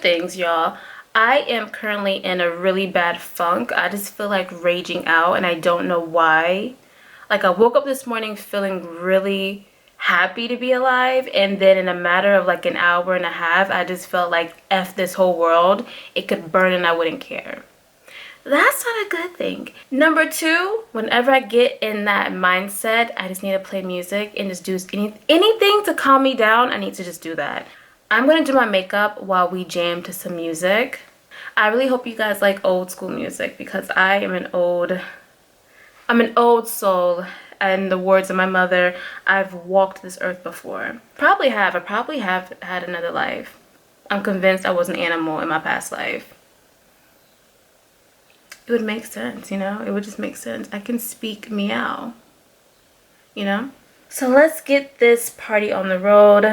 things, y'all. I am currently in a really bad funk. I just feel like raging out and I don't know why. Like, I woke up this morning feeling really happy to be alive, and then in a matter of like an hour and a half, I just felt like F this whole world. It could burn and I wouldn't care. That's not a good thing. Number two, whenever I get in that mindset, I just need to play music and just do anything to calm me down. I need to just do that. I'm gonna do my makeup while we jam to some music. I really hope you guys like old school music because I'm an old soul. In the words of my mother, I've walked this earth before. I probably have had another life. I'm convinced I was an animal in my past life. It would make sense, you know? It would just make sense. I can speak meow, you know? So let's get this party on the road.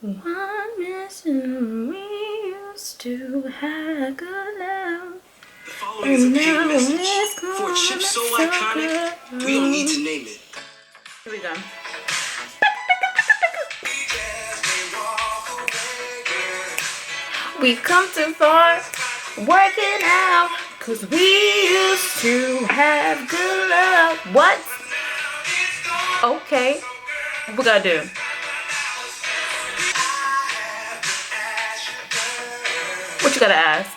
One mission we used to have good love. The following is a paid message. For a chip so iconic, we don't need to name it. Here we go. We've come too far, working out, 'cause we used to have good love. What? Okay. What we gotta do? What you gotta ask?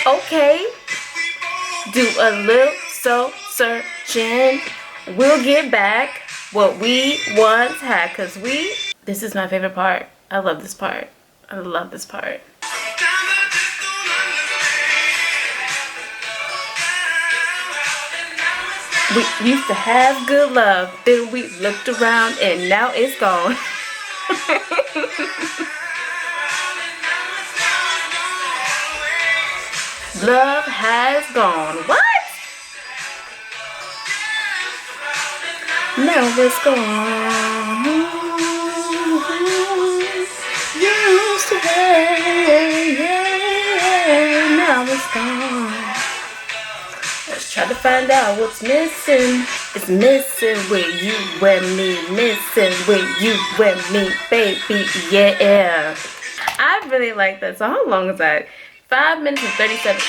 Okay. Do a little soul searching. We'll get back what we once had. 'Cause this is my favorite part. I love this part. I love this part. We used to have good love. Then we looked around and now it's gone. Love has gone. What? Now it's gone. Used to have, yeah. Now it's gone. Let's try to find out what's missing. It's missing with you and me. Missing with you and me, baby. Yeah. I really like that. So how long is that? 5 minutes and 37.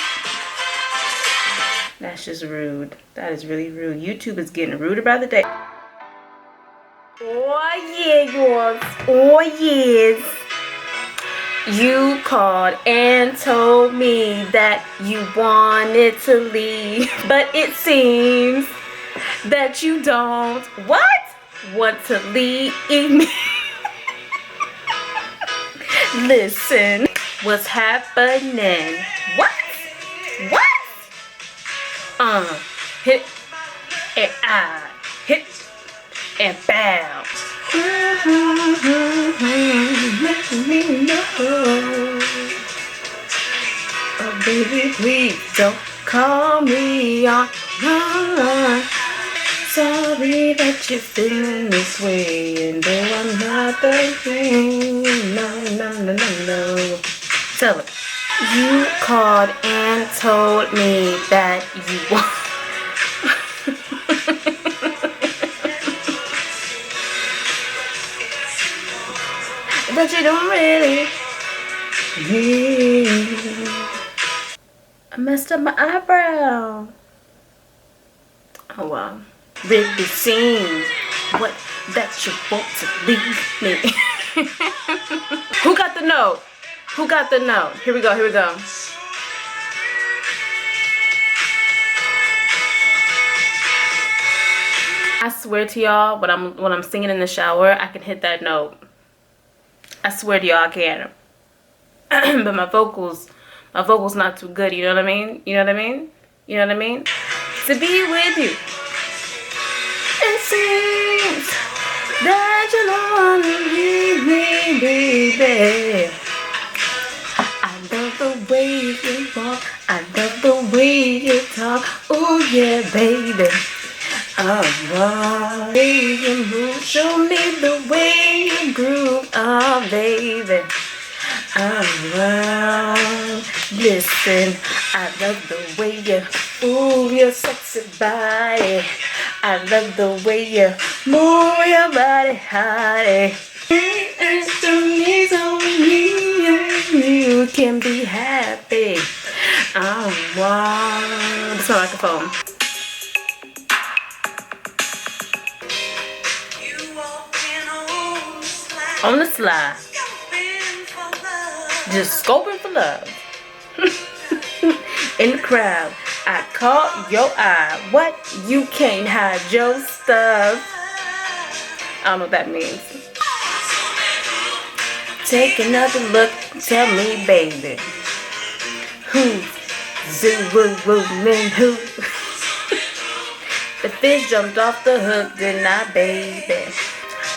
That's just rude. That is really rude. YouTube is getting ruder by the day. Oh yeah, yours. Oh yes. You called and told me that you wanted to leave, but it seems that you don't want to leave me. Listen, what's happening? What? Hit and hit and bounce. Let me know. Oh baby, please don't call me on. Sorry that you're feeling this way, and though I'm not the thing. No. Tell it. You called and told me that you want. That you don't really need. I messed up my eyebrow. Oh well. Really seems what that you want to leave me. Who got the note? Who got the note? Here we go. I swear to y'all, when I'm singing in the shower, I can hit that note. I swear to y'all I can. But my vocals not too good, you know what I mean? To be with you. It seems that you don't leave me, baby. I love the way you walk. I love the way you talk. Oh yeah, baby. Oh, way you move. Show me the way you groove. Oh, baby. Oh, listen. I love the way you move your sexy body. I love the way you move your body, honey. You can be happy. I want. It's my microphone. On the slide. Just scoping for love. In the crowd, I caught your eye. What? You can't hide your stuff. I don't know what that means. Take another look. Tell me, baby. Who's zooming who? The fish jumped off the hook. Good night, baby.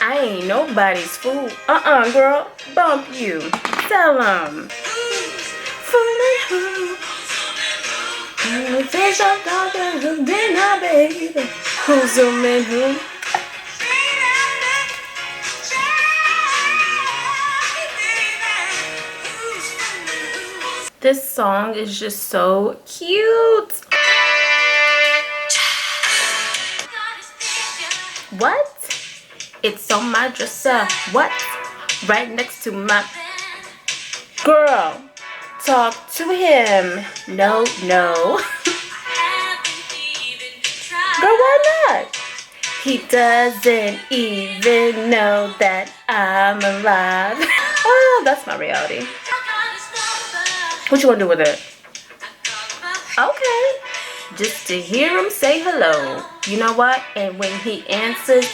I ain't nobody's fool. Girl. Bump you. Tell 'em. Fooling who? The fish jumped off the hook. Good night, baby. Who's zooming who? This song is just so cute. What? It's on my dresser. What? Right next to my girl. Talk to him. No. Girl, why not? He doesn't even know that I'm alive. Oh, that's my reality. What you want to do with it? Okay. Just to hear him say hello. You know what? And when he answers,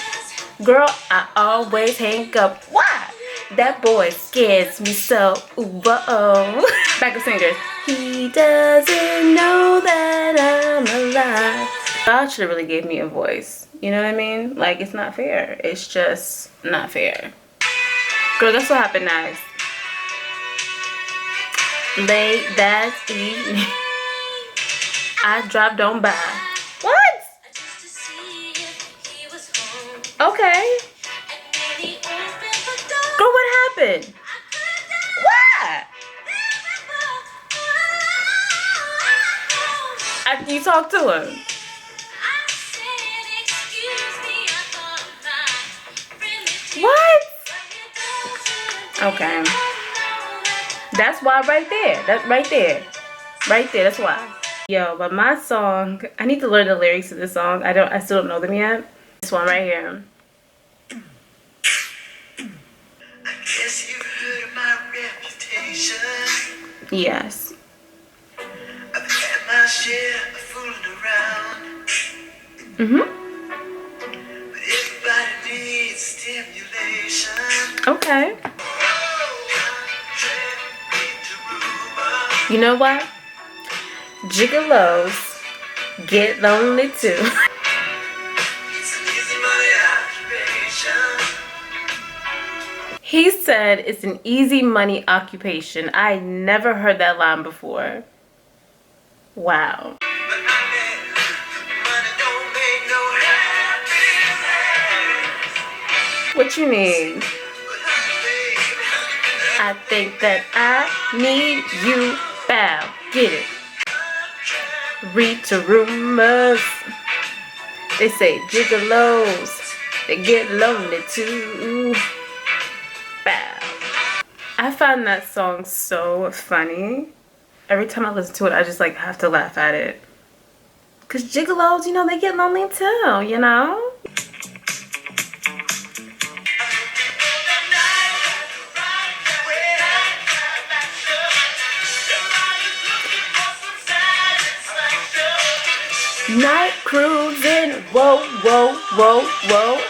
girl, I always hang up. Why? That boy scares me so. Ooh, uh-oh. Back to singers. He doesn't know that I'm alive. God should have really gave me a voice. You know what I mean? Like, it's not fair. It's just not fair. Girl, guess what happened next? Late that evening, I dropped on by. What? Okay. Girl, what happened? What? After you talked to him. What? Okay. That's why right there. That's right there. Right there. That's why. Yo, but my song, I need to learn the lyrics to this song. I still don't know them yet. This one right here. I guess you heard of my reputation. Yes. I've had my share of fooling around. Mm-hmm. But everybody needs stimulation. Okay. You know what? Gigolos get lonely too. He said it's an easy money occupation. I never heard that line before. Wow. What you need? I think that I need you. Bow. Get it. Read to rumors. They say gigolos. They get lonely too. Bow. I find that song so funny. Every time I listen to it, I just like have to laugh at it. Cause gigolos, you know, they get lonely too, you know? Night cruising, whoa, whoa, whoa, whoa.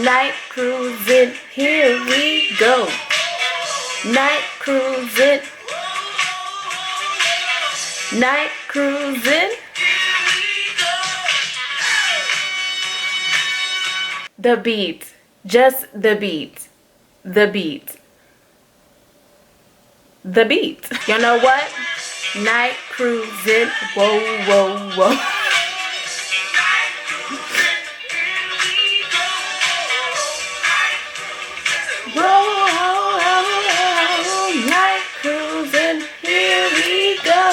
Night cruising, here we go. Night cruising. Night cruising. The beat. Just the beat. The beat. The beat. You know what? Night cruising. Whoa, whoa, whoa. Night cruising, here we go.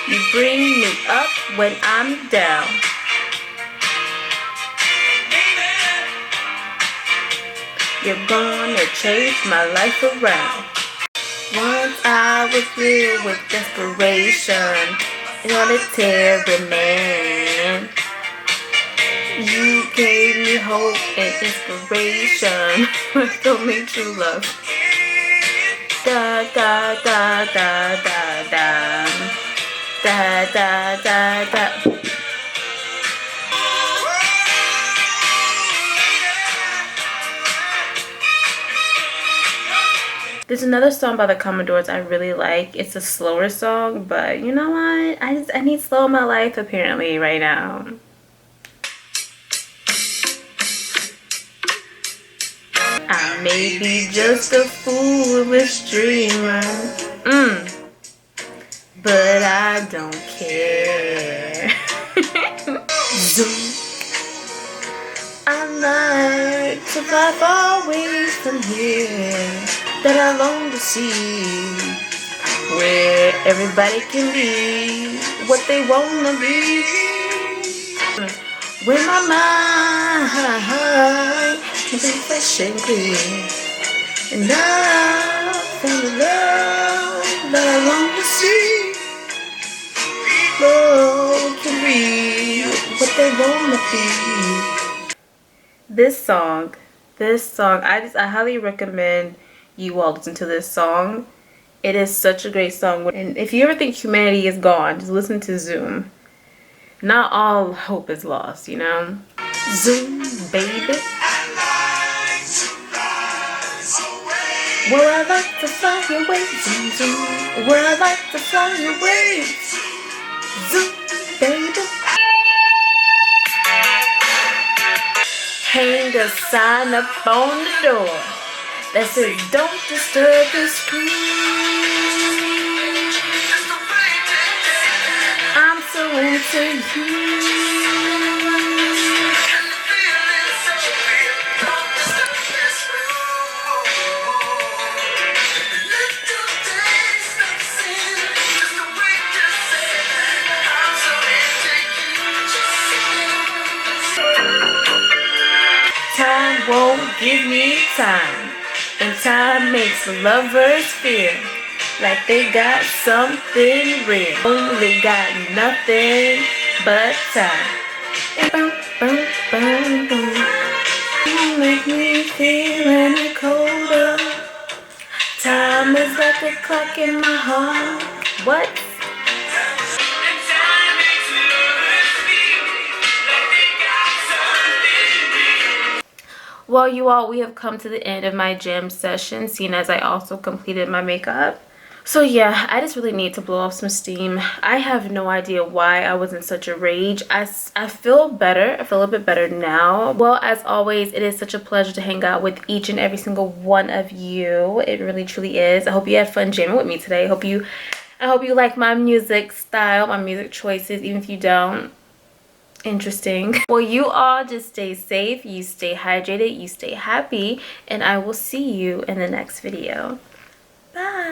You bring me up when I'm down. You're gonna change my life around. Once I was filled with desperation, an ordinary man. You gave me hope and inspiration. Like only true love. Da da da da da da. Da da da da. There's another song by the Commodores I really like. It's a slower song, but you know what? I need slow in my life apparently right now. I may be just a foolish dreamer, but I don't care. Zoom. I like to fly far away from here, that I long to see, where everybody can be what they wanna be. Where my mind can be fresh and clear, and I feel the love that I long to see. Love can be what they wanna be. This song, I highly recommend you all listen to this song. It is such a great song. And if you ever think humanity is gone, just listen to Zoom. Not all hope is lost, you know? Zoom, baby. Where I like to fly away, zoom, zoom. Where I like to fly away, zoom, baby. Hang a sign up on the door that says, don't disturb this crew. I'm so into you. Time won't give me time, and time makes lovers feel like they got something real. Only got nothing but time. And boom, boom, boom, boom. You make me feel any colder. Time is like a clock in my heart. What? Well, you all, we have come to the end of my gym session, seeing as I also completed my makeup. So yeah, I just really need to blow off some steam. I have no idea why I was in such a rage. I feel better. I feel a little bit better now. Well, as always, it is such a pleasure to hang out with each and every single one of you. It really truly is. I hope you had fun jamming with me today. I hope you like my music style, my music choices, even if you don't. Interesting. Well, you all just stay safe, you stay hydrated, you stay happy, and I will see you in the next video. Bye.